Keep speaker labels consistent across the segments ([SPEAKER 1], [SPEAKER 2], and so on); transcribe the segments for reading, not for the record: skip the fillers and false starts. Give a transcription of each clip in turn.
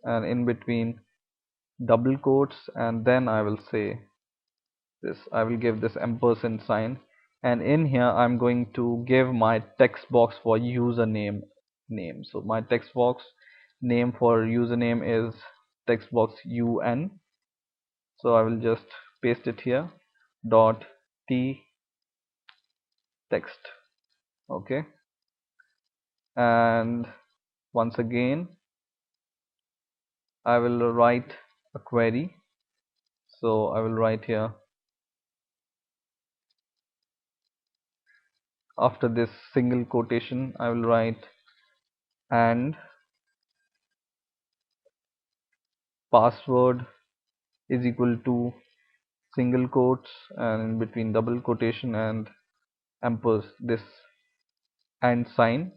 [SPEAKER 1] and in between double quotes, and then I will say this, I will give this ampersand sign, and in here I'm going to give my text box for username name. So my text box name for username is textbox un. So I will just paste it here, dot t text. Okay, and once again I will write a query. So I will write here, after this single quotation I will write and password is equal to single quotes and in between double quotation and this and sign,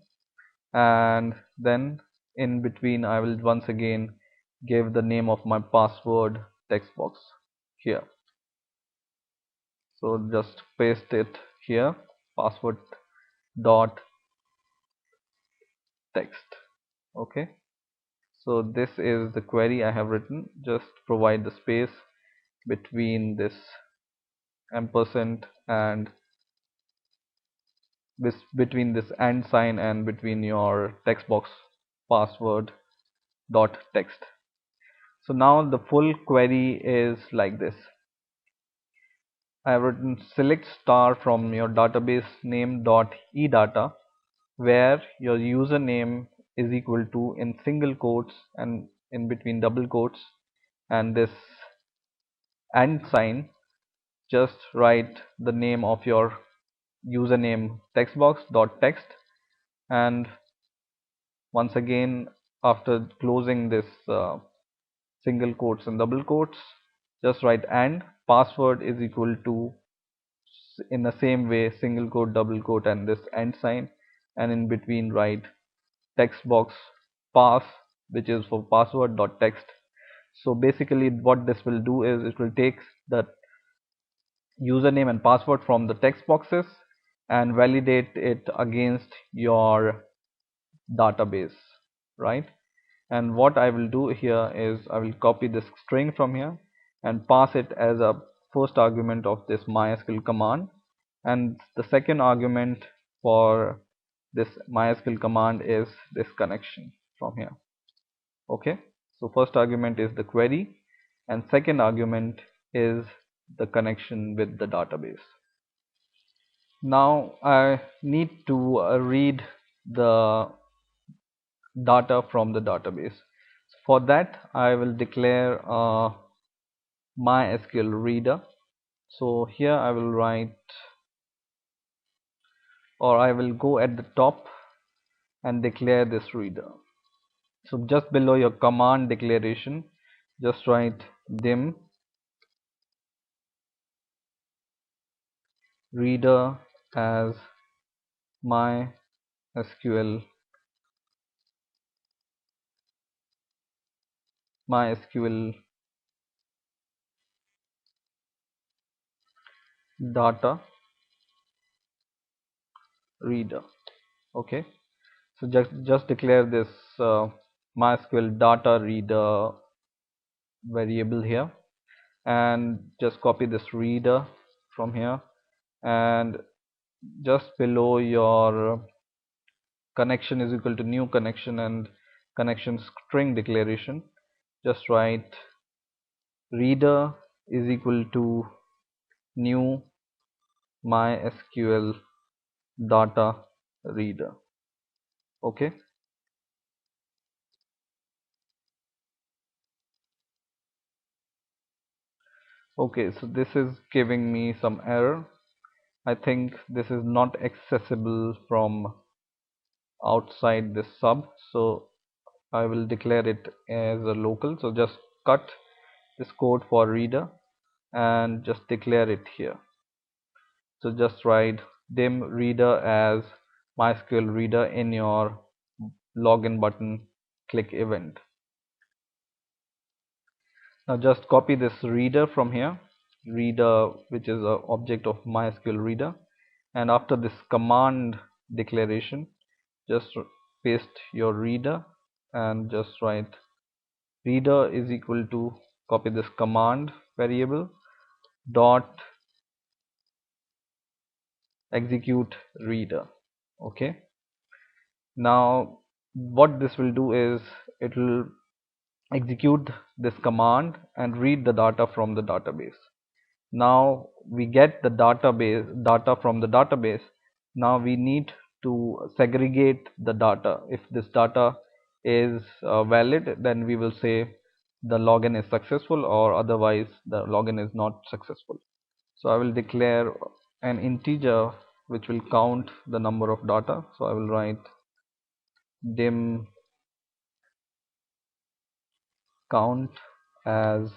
[SPEAKER 1] and then in between I will once again give the name of my password text box here. So just paste it here, password dot text. Okay, so this is the query I have written. Just provide the space between this ampersand and between this and sign and between your text box password dot text. So now the full query is like this. I have written select star from your database name dot edata, where your username is equal to in single quotes and in between double quotes and this and sign. Just write the name of your username textbox dot text, and once again after closing this single quotes and double quotes, just write and password is equal to in the same way single quote double quote and this and sign, and in between write text box pass, which is for password dot text. So basically what this will do is it will take the username and password from the text boxes and validate it against your database, right? And what I will do here is I will copy this string from here and pass it as a first argument of this MySQL command, and the second argument for this MySQL command is this connection from here. Okay, so first argument is the query and second argument is the connection with the database. Now I need to read the data from the database. For that I will declare a MySQL reader. So here I will write, or I will go at the top and declare this reader. So just below your command declaration, just write dim reader as MySQL data reader. Okay, so just declare this MySQL data reader variable here, and just copy this reader from here, and just below your connection is equal to new connection and connection string declaration, just write reader is equal to new MySQL data reader. Okay, okay, so this is giving me some error. I think this is not accessible from outside this sub, so I will declare it as a local. So just cut this code for reader and just declare it here. So just write dim reader as MySQL reader in your login button click event. Now just copy this reader from here, reader which is an object of MySQL reader, and after this command declaration just paste your reader and just write reader is equal to, copy this command variable, dot execute reader. Okay, now what this will do is it will execute this command and read the data from the database. Now we get the data from the database. Now we need to segregate the data. If this data is valid, then we will say the login is successful, or otherwise the login is not successful. So I will declare an integer which will count the number of data. So I will write dim count as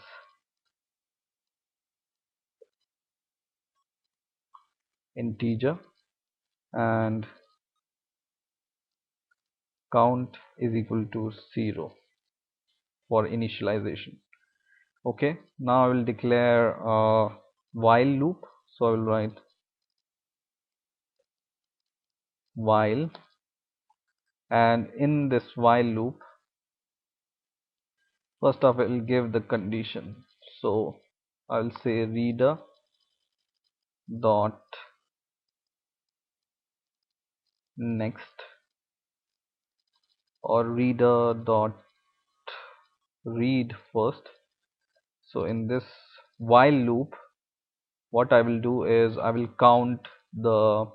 [SPEAKER 1] integer, and count is equal to 0 for initialization. Okay, now I will declare a while loop. So I will write while, and in this while loop, first off I will give the condition. So I will say reader dot next, or reader dot read first. So in this while loop, what I will do is I will count the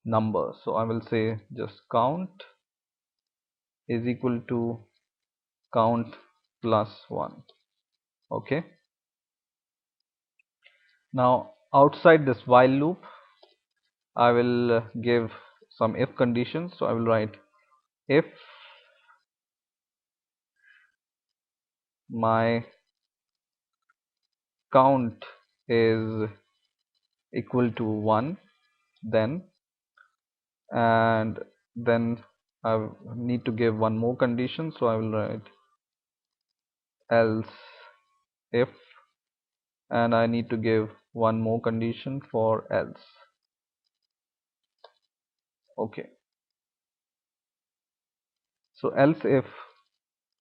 [SPEAKER 1] number. So I will say just count is equal to count plus 1. Okay, now outside this while loop I will give some if conditions. So I will write if my count is equal to 1, then, and then I need to give one more condition. So I will write else if, and I need to give one more condition for else. Okay, so else if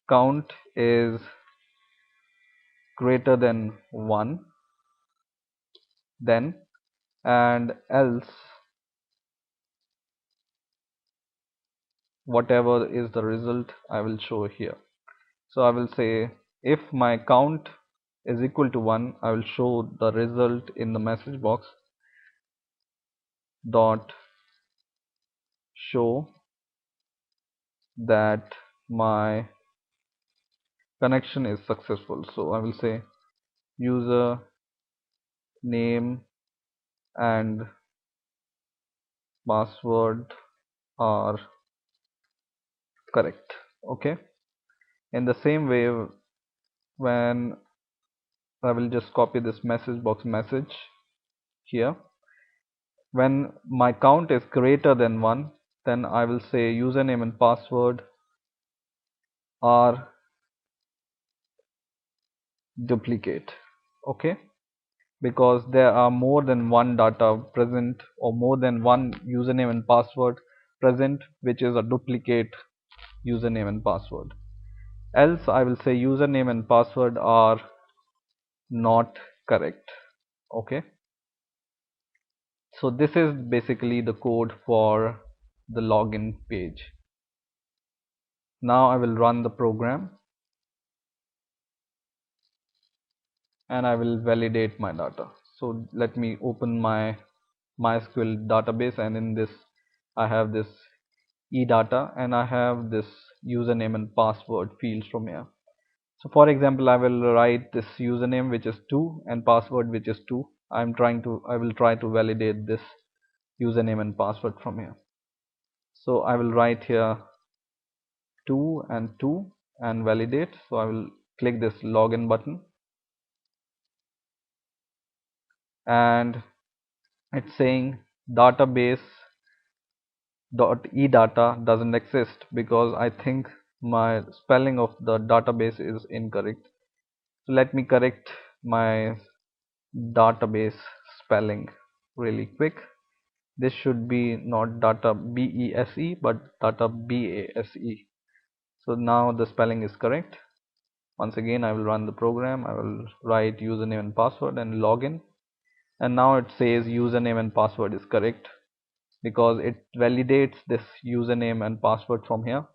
[SPEAKER 1] count is greater than 1, then, and else whatever is the result I will show here. So I will say if my count is equal to 1, I will show the result in the message box dot show that my connection is successful. So I will say user name and password are correct. Okay, in the same way, when I will just copy this message box message here, when my count is greater than 1, then I will say username and password are duplicate. Okay, because there are more than one data present, or more than one username and password present, which is a duplicate username and password. Else I will say username and password are not correct. Okay, so this is basically the code for the login page. Now I will run the program and I will validate my data. So let me open my MySQL database, and in this I have this eData, and I have this username and password fields from here. So for example, I will write this username which is 2 and password which is 2. I will try to validate this username and password from here. So I will write here 2 and 2 and validate. So I will click this login button, and it's saying database dot edata doesn't exist, because I think my spelling of the database is incorrect. So let me correct my database spelling really quick. This should be not data bese but data base. So now the spelling is correct. Once again, I will run the program. I will write username and password and login. And now it says username and password is correct, because it validates this username and password from here,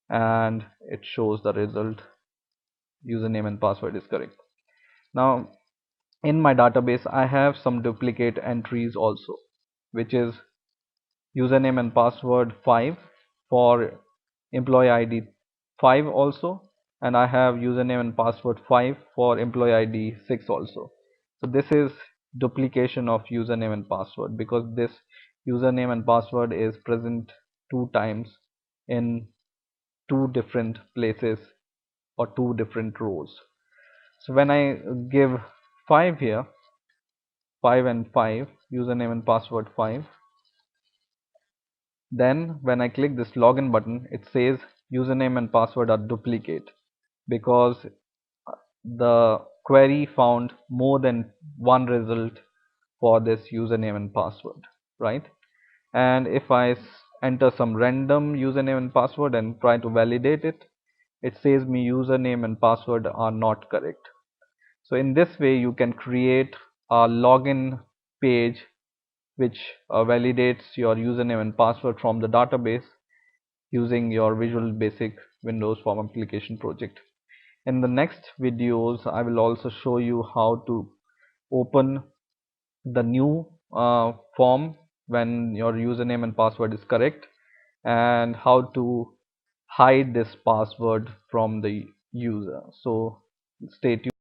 [SPEAKER 1] and it shows the result username and password is correct. Now in my database I have some duplicate entries also, which is username and password 5 for employee ID 5 also, and I have username and password 5 for employee ID 6 also. So this is duplication of username and password, because this username and password is present two times in two different places or two different rows. So when I give 5 here, 5 and 5, username and password 5, then when I click this login button, it says username and password are duplicate, because the query found more than one result for this username and password, right? And if I enter some random username and password and try to validate it, it says me username and password are not correct. So in this way you can create a login page which validates your username and password from the database using your Visual Basic Windows Form Application project. In the next videos I will also show you how to open the new form when your username and password is correct, and how to hide this password from the user. So stay tuned.